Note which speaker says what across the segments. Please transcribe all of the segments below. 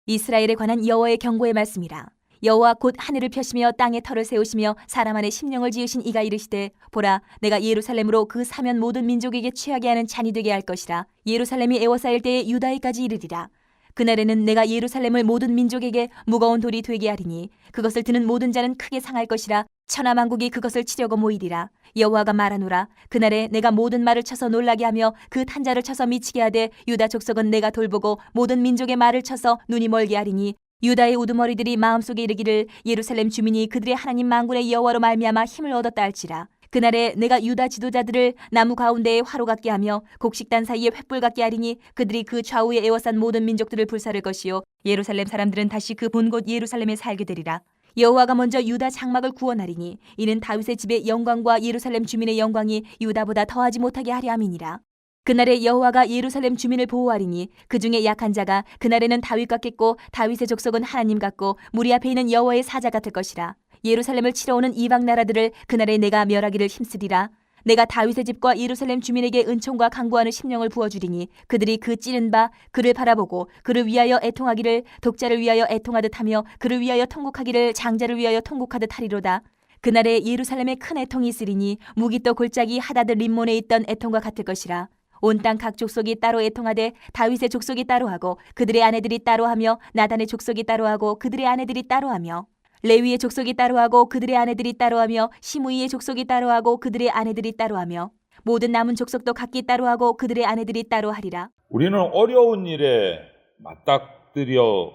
Speaker 1: 이스라엘에 관한 여호와의 경고의 말씀이라. 여호와 곧 하늘을 펴시며 땅에 터를 세우시며 사람 안에 심령을 지으신 이가 이르시되 보라 내가 예루살렘으로 그 사면 모든 민족에게 취하게 하는 잔이 되게 할 것이라. 예루살렘이 에워싸일 때에 유다에까지 이르리라. 그날에는 내가 예루살렘을 모든 민족에게 무거운 돌이 되게 하리니 그것을 드는 모든 자는 크게 상할 것이라. 천하만국이 그것을 치려고 모이리라. 여호와가 말하노라. 그날에 내가 모든 말을 쳐서 놀라게 하며 그 탄자를 쳐서 미치게 하되 유다 족속은 내가 돌보고 모든 민족의 말을 쳐서 눈이 멀게 하리니 유다의 우두머리들이 마음속에 이르기를 예루살렘 주민이 그들의 하나님 만군의 여호와로 말미암아 힘을 얻었다 할지라. 그날에 내가 유다 지도자들을 나무 가운데에 화로 같게 하며 곡식단 사이에 횃불 같게 하리니 그들이 그 좌우에 에워싼 모든 민족들을 불사를 것이요 예루살렘 사람들은 다시 그 본 곳 예루살렘에 살게 되리라. 여호와가 먼저 유다 장막을 구원하리니 이는 다윗의 집의 영광과 예루살렘 주민의 영광이 유다보다 더하지 못하게 하려 함이니라. 그날에 여호와가 예루살렘 주민을 보호하리니 그 중에 약한 자가 그날에는 다윗 같겠고 다윗의 족속은 하나님 같고 무리 앞에 있는 여호와의 사자 같을 것이라. 예루살렘을 치러 오는 이방 나라들을 그날에 내가 멸하기를 힘쓰리라. 내가 다윗의 집과 예루살렘 주민에게 은총과 강구하는 심령을 부어주리니 그들이 그 찌른 바 그를 바라보고 그를 위하여 애통하기를 독자를 위하여 애통하듯 하며 그를 위하여 통곡하기를 장자를 위하여 통곡하듯 하리로다. 그날에 예루살렘에 큰 애통이 있으리니 무기또 골짜기 하다드 림몬에 있던 애통과 같을 것이라. 온 땅 각 족속이 따로 애통하되 다윗의 족속이 따로 하고 그들의 아내들이 따로 하며 나단의 족속이 따로 하고 그들의 아내들이 따로 하며 레위의 족속이 따로 하고 그들의 아내들이 따로 하며 시므이의 족속이 따로 하고 그들의 아내들이 따로 하며 모든 남은 족속도 각기 따로 하고 그들의 아내들이 따로 하리라.
Speaker 2: 우리는 어려운 일에 맞닥뜨려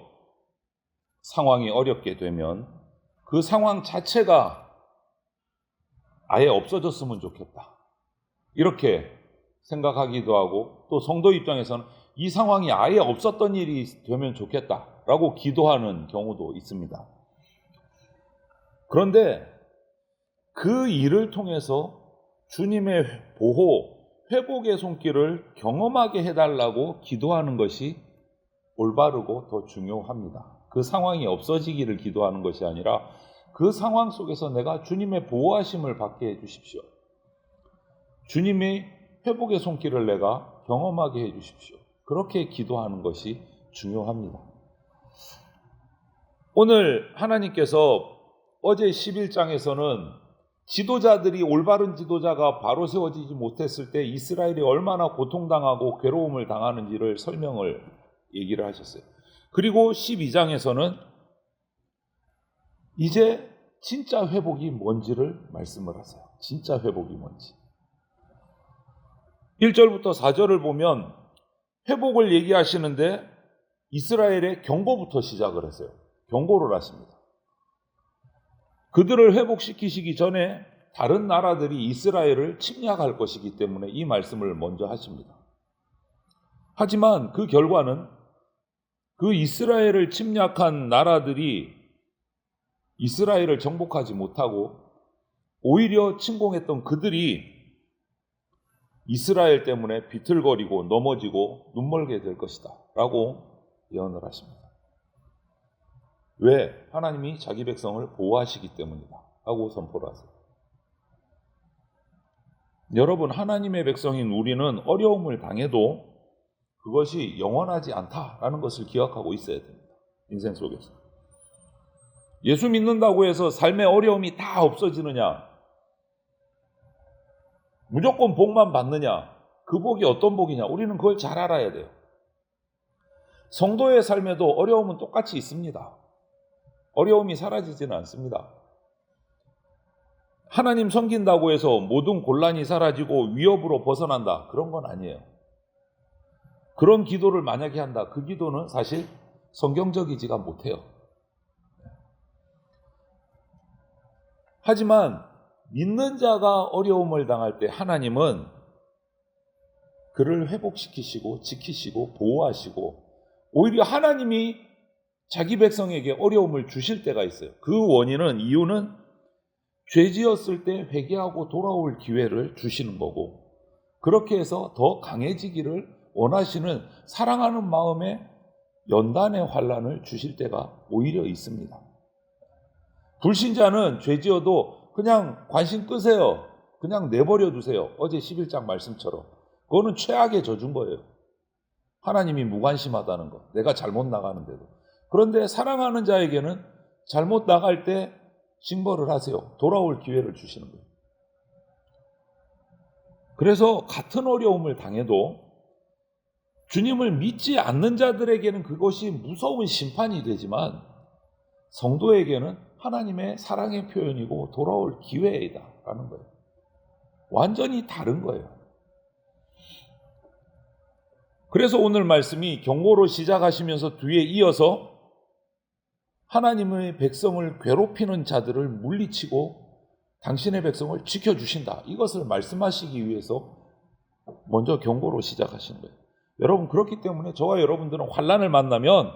Speaker 2: 상황이 어렵게 되면 그 상황 자체가 아예 없어졌으면 좋겠다, 이렇게 생각하기도 하고, 또 성도 입장에서는 이 상황이 아예 없었던 일이 되면 좋겠다라고 기도하는 경우도 있습니다. 그런데 그 일을 통해서 주님의 보호, 회복의 손길을 경험하게 해달라고 기도하는 것이 올바르고 더 중요합니다. 그 상황이 없어지기를 기도하는 것이 아니라 그 상황 속에서 내가 주님의 보호하심을 받게 해주십시오. 주님의 회복의 손길을 내가 경험하게 해주십시오. 그렇게 기도하는 것이 중요합니다. 오늘 하나님께서 어제 11장에서는 지도자들이, 올바른 지도자가 바로 세워지지 못했을 때 이스라엘이 얼마나 고통당하고 괴로움을 당하는지를 얘기를 하셨어요. 그리고 12장에서는 이제 진짜 회복이 뭔지를 말씀을 하세요. 진짜 회복이 뭔지. 1절부터 4절을 보면 회복을 얘기하시는데 이스라엘의 경고부터 시작을 했어요. 경고를 하십니다. 그들을 회복시키시기 전에 다른 나라들이 이스라엘을 침략할 것이기 때문에 이 말씀을 먼저 하십니다. 하지만 그 결과는 그 이스라엘을 침략한 나라들이 이스라엘을 정복하지 못하고 오히려 침공했던 그들이 이스라엘 때문에 비틀거리고 넘어지고 눈멀게 될 것이다 라고 예언을 하십니다. 왜? 하나님이 자기 백성을 보호하시기 때문이다 하고 선포를 하세요. 여러분, 하나님의 백성인 우리는 어려움을 당해도 그것이 영원하지 않다라는 것을 기억하고 있어야 됩니다. 인생 속에서. 예수 믿는다고 해서 삶의 어려움이 다 없어지느냐? 무조건 복만 받느냐? 그 복이 어떤 복이냐? 우리는 그걸 잘 알아야 돼요. 성도의 삶에도 어려움은 똑같이 있습니다. 어려움이 사라지지는 않습니다. 하나님 섬긴다고 해서 모든 곤란이 사라지고 위협으로 벗어난다, 그런 건 아니에요. 그런 기도를 만약에 한다, 그 기도는 사실 성경적이지가 못해요. 하지만 믿는 자가 어려움을 당할 때 하나님은 그를 회복시키시고 지키시고 보호하시고, 오히려 하나님이 자기 백성에게 어려움을 주실 때가 있어요. 그 이유는 죄 지었을 때 회개하고 돌아올 기회를 주시는 거고, 그렇게 해서 더 강해지기를 원하시는 사랑하는 마음에 연단의 환난을 주실 때가 오히려 있습니다. 불신자는 죄 지어도 그냥 관심 끄세요. 그냥 내버려 두세요. 어제 11장 말씀처럼. 그거는 최악의 저주인 거예요. 하나님이 무관심하다는 거, 내가 잘못 나가는데도. 그런데 사랑하는 자에게는 잘못 나갈 때 징벌을 하세요. 돌아올 기회를 주시는 거예요. 그래서 같은 어려움을 당해도 주님을 믿지 않는 자들에게는 그것이 무서운 심판이 되지만 성도에게는 하나님의 사랑의 표현이고 돌아올 기회이다라는 거예요. 완전히 다른 거예요. 그래서 오늘 말씀이 경고로 시작하시면서 뒤에 이어서 하나님의 백성을 괴롭히는 자들을 물리치고 당신의 백성을 지켜주신다. 이것을 말씀하시기 위해서 먼저 경고로 시작하신 거예요. 여러분, 그렇기 때문에 저와 여러분들은 환난을 만나면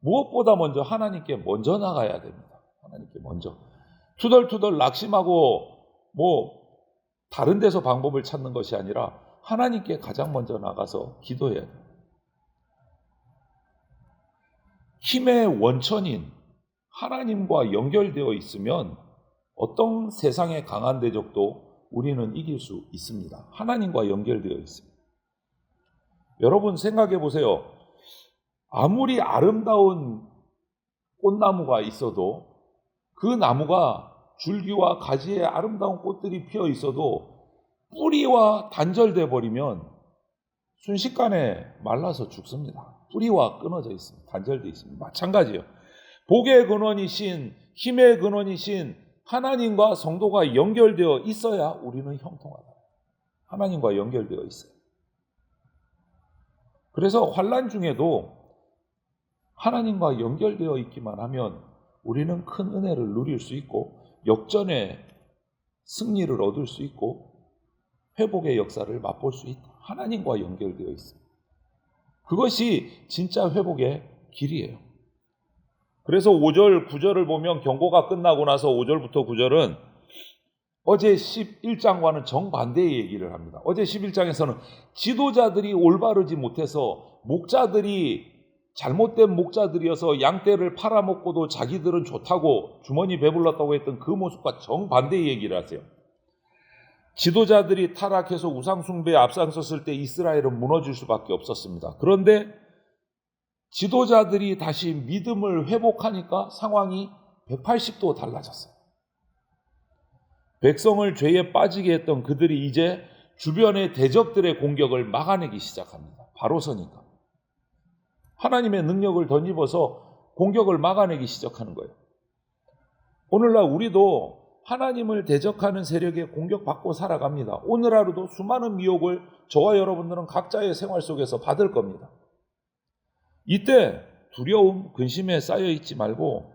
Speaker 2: 무엇보다 먼저 하나님께 먼저 나가야 됩니다. 하나님께 먼저. 투덜투덜 낙심하고 다른 데서 방법을 찾는 것이 아니라 하나님께 가장 먼저 나가서 기도해야 돼요. 힘의 원천인 하나님과 연결되어 있으면 어떤 세상의 강한 대적도 우리는 이길 수 있습니다. 하나님과 연결되어 있습니다. 여러분 생각해 보세요. 아무리 아름다운 꽃나무가 있어도 그 나무가 줄기와 가지에 아름다운 꽃들이 피어 있어도 뿌리와 단절돼 버리면 순식간에 말라서 죽습니다. 뿌리와 끊어져 있습니다. 단절돼 있습니다. 마찬가지예요. 복의 근원이신, 힘의 근원이신 하나님과 성도가 연결되어 있어야 우리는 형통하다. 하나님과 연결되어 있어요. 그래서 환난 중에도 하나님과 연결되어 있기만 하면 우리는 큰 은혜를 누릴 수 있고 역전의 승리를 얻을 수 있고 회복의 역사를 맛볼 수 있다. 하나님과 연결되어 있습니다. 그것이 진짜 회복의 길이에요. 그래서 5절, 9절을 보면 경고가 끝나고 나서 5절부터 9절은 어제 11장과는 정반대의 얘기를 합니다. 어제 11장에서는 지도자들이 올바르지 못해서 목자들이 잘못된 목자들이어서 양떼를 팔아먹고도 자기들은 좋다고 주머니 배불렀다고 했던 그 모습과 정반대의 얘기를 하세요. 지도자들이 타락해서 우상숭배에 앞장섰을 때 이스라엘은 무너질 수밖에 없었습니다. 그런데 지도자들이 다시 믿음을 회복하니까 상황이 180도 달라졌어요. 백성을 죄에 빠지게 했던 그들이 이제 주변의 대적들의 공격을 막아내기 시작합니다. 바로 서니까. 하나님의 능력을 덧입어서 공격을 막아내기 시작하는 거예요. 오늘날 우리도 하나님을 대적하는 세력에 공격받고 살아갑니다. 오늘 하루도 수많은 미혹을 저와 여러분들은 각자의 생활 속에서 받을 겁니다. 이때 두려움, 근심에 쌓여 있지 말고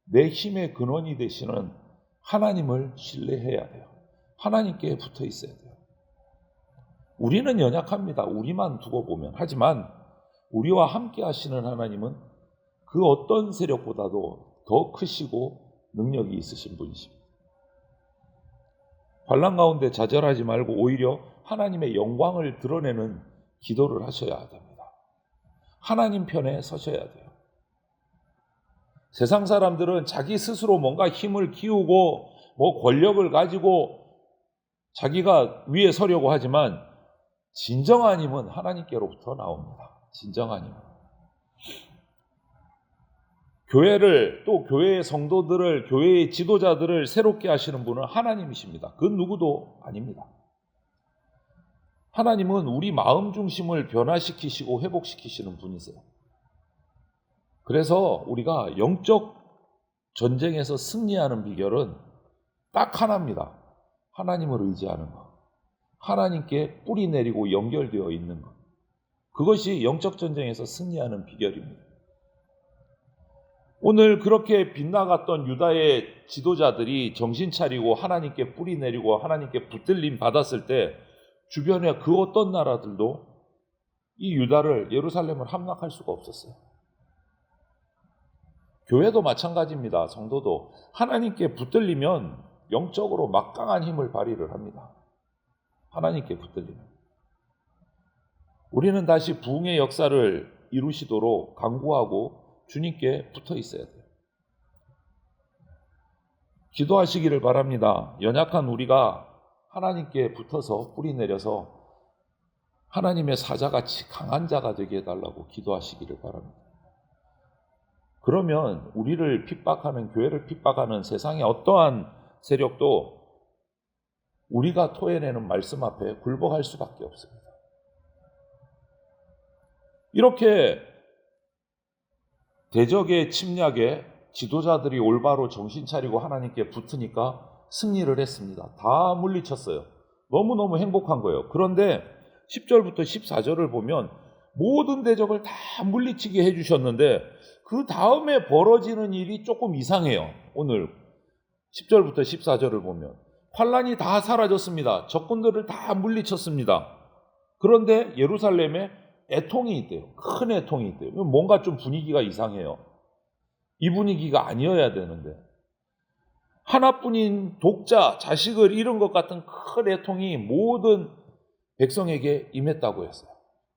Speaker 2: 내 힘의 근원이 되시는 하나님을 신뢰해야 돼요. 하나님께 붙어 있어야 돼요. 우리는 연약합니다. 우리만 두고 보면. 하지만 우리와 함께 하시는 하나님은 그 어떤 세력보다도 더 크시고 능력이 있으신 분이십니다. 환난 가운데 좌절하지 말고 오히려 하나님의 영광을 드러내는 기도를 하셔야 됩니다. 하나님 편에 서셔야 돼요. 세상 사람들은 자기 스스로 뭔가 힘을 키우고 권력을 가지고 자기가 위에 서려고 하지만 진정한 힘은 하나님께로부터 나옵니다. 진정한 힘은. 교회를 또 교회의 성도들을 교회의 지도자들을 새롭게 하시는 분은 하나님이십니다. 그 누구도 아닙니다. 하나님은 우리 마음 중심을 변화시키시고 회복시키시는 분이세요. 그래서 우리가 영적 전쟁에서 승리하는 비결은 딱 하나입니다. 하나님을 의지하는 것. 하나님께 뿌리 내리고 연결되어 있는 것. 그것이 영적 전쟁에서 승리하는 비결입니다. 오늘 그렇게 빗나갔던 유다의 지도자들이 정신 차리고 하나님께 뿌리 내리고 하나님께 붙들림 받았을 때 주변의 그 어떤 나라들도 이 유다를 예루살렘을 함락할 수가 없었어요. 교회도 마찬가지입니다. 성도도 하나님께 붙들리면 영적으로 막강한 힘을 발휘를 합니다. 하나님께 붙들리면. 우리는 다시 부흥의 역사를 이루시도록 간구하고 주님께 붙어 있어야 돼요. 기도하시기를 바랍니다. 연약한 우리가 하나님께 붙어서 뿌리 내려서 하나님의 사자같이 강한 자가 되게 해달라고 기도하시기를 바랍니다. 그러면 우리를 핍박하는, 교회를 핍박하는 세상의 어떠한 세력도 우리가 토해내는 말씀 앞에 굴복할 수밖에 없습니다. 이렇게 대적의 침략에 지도자들이 올바로 정신 차리고 하나님께 붙으니까 승리를 했습니다. 다 물리쳤어요. 너무너무 행복한 거예요. 그런데 10절부터 14절을 보면 모든 대적을 다 물리치게 해주셨는데 그 다음에 벌어지는 일이 조금 이상해요. 오늘 10절부터 14절을 보면 환란이 다 사라졌습니다. 적군들을 다 물리쳤습니다. 그런데 예루살렘에 애통이 있대요. 큰 애통이 있대요. 뭔가 좀 분위기가 이상해요. 이 분위기가 아니어야 되는데 하나뿐인 독자, 자식을 잃은 것 같은 큰 애통이 모든 백성에게 임했다고 했어요.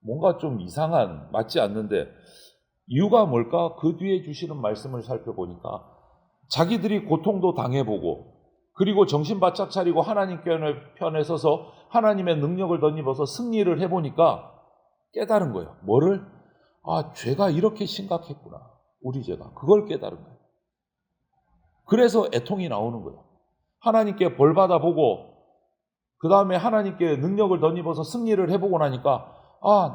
Speaker 2: 뭔가 좀 이상한, 맞지 않는데 이유가 뭘까? 그 뒤에 주시는 말씀을 살펴보니까 자기들이 고통도 당해보고 그리고 정신 바짝 차리고 하나님 편에 서서 하나님의 능력을 덧입어서 승리를 해보니까 깨달은 거예요. 뭐를? 죄가 이렇게 심각했구나. 우리 죄가. 그걸 깨달은 거예요. 그래서 애통이 나오는 거예요. 하나님께 벌 받아보고 그 다음에 하나님께 능력을 덧입어서 승리를 해보고 나니까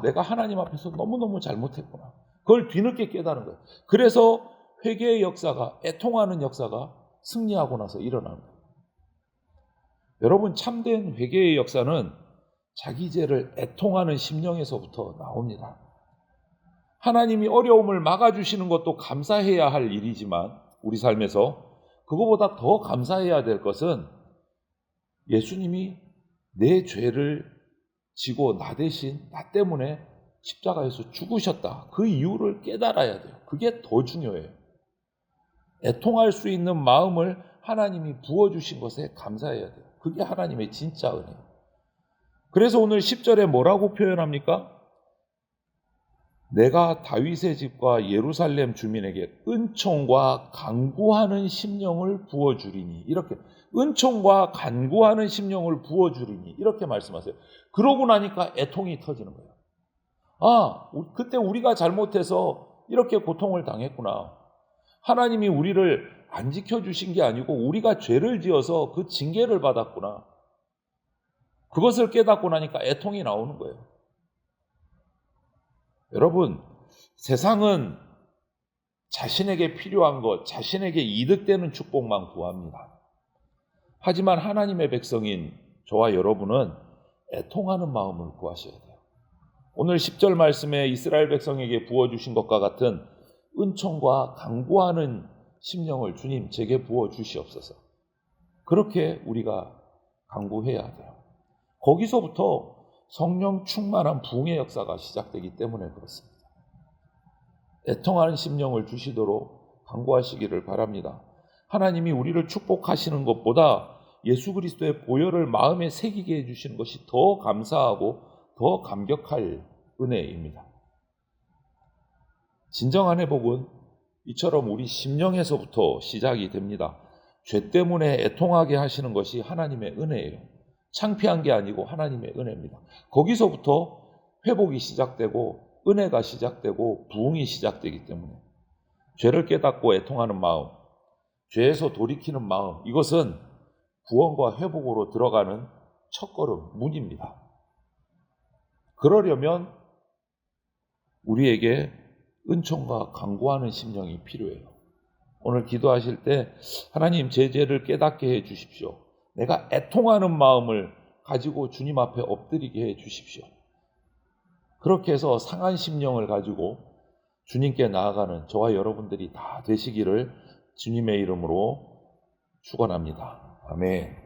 Speaker 2: 내가 하나님 앞에서 너무너무 잘못했구나. 그걸 뒤늦게 깨달은 거예요. 그래서 회개의 역사가, 애통하는 역사가 승리하고 나서 일어나는 거예요. 여러분, 참된 회개의 역사는 자기 죄를 애통하는 심령에서부터 나옵니다. 하나님이 어려움을 막아주시는 것도 감사해야 할 일이지만 우리 삶에서 그거보다 더 감사해야 될 것은 예수님이 내 죄를 지고 나 대신, 나 때문에 십자가에서 죽으셨다. 그 이유를 깨달아야 돼요. 그게 더 중요해요. 애통할 수 있는 마음을 하나님이 부어주신 것에 감사해야 돼요. 그게 하나님의 진짜 은혜예요. 그래서 오늘 10절에 뭐라고 표현합니까? 내가 다윗의 집과 예루살렘 주민에게 은총과 간구하는 심령을 부어주리니, 이렇게 은총과 간구하는 심령을 부어주리니 이렇게 말씀하세요. 그러고 나니까 애통이 터지는 거예요. 그때 우리가 잘못해서 이렇게 고통을 당했구나. 하나님이 우리를 안 지켜주신 게 아니고 우리가 죄를 지어서 그 징계를 받았구나. 그것을 깨닫고 나니까 애통이 나오는 거예요. 여러분, 세상은 자신에게 필요한 것, 자신에게 이득되는 축복만 구합니다. 하지만 하나님의 백성인 저와 여러분은 애통하는 마음을 구하셔야 돼요. 오늘 10절 말씀에 이스라엘 백성에게 부어주신 것과 같은 은총과 간구하는 심령을 주님 제게 부어주시옵소서. 그렇게 우리가 간구해야 돼요. 거기서부터 성령 충만한 부흥의 역사가 시작되기 때문에 그렇습니다. 애통하는 심령을 주시도록 간구하시기를 바랍니다. 하나님이 우리를 축복하시는 것보다 예수 그리스도의 보혈을 마음에 새기게 해주시는 것이 더 감사하고 더 감격할 은혜입니다. 진정한 회복은 이처럼 우리 심령에서부터 시작이 됩니다. 죄 때문에 애통하게 하시는 것이 하나님의 은혜예요. 창피한 게 아니고 하나님의 은혜입니다. 거기서부터 회복이 시작되고 은혜가 시작되고 부흥이 시작되기 때문에 죄를 깨닫고 애통하는 마음, 죄에서 돌이키는 마음, 이것은 구원과 회복으로 들어가는 첫걸음, 문입니다. 그러려면 우리에게 은총과 간구하는 심령이 필요해요. 오늘 기도하실 때 하나님 제 죄를 깨닫게 해 주십시오. 내가 애통하는 마음을 가지고 주님 앞에 엎드리게 해 주십시오. 그렇게 해서 상한 심령을 가지고 주님께 나아가는 저와 여러분들이 다 되시기를 주님의 이름으로 축원합니다. 아멘.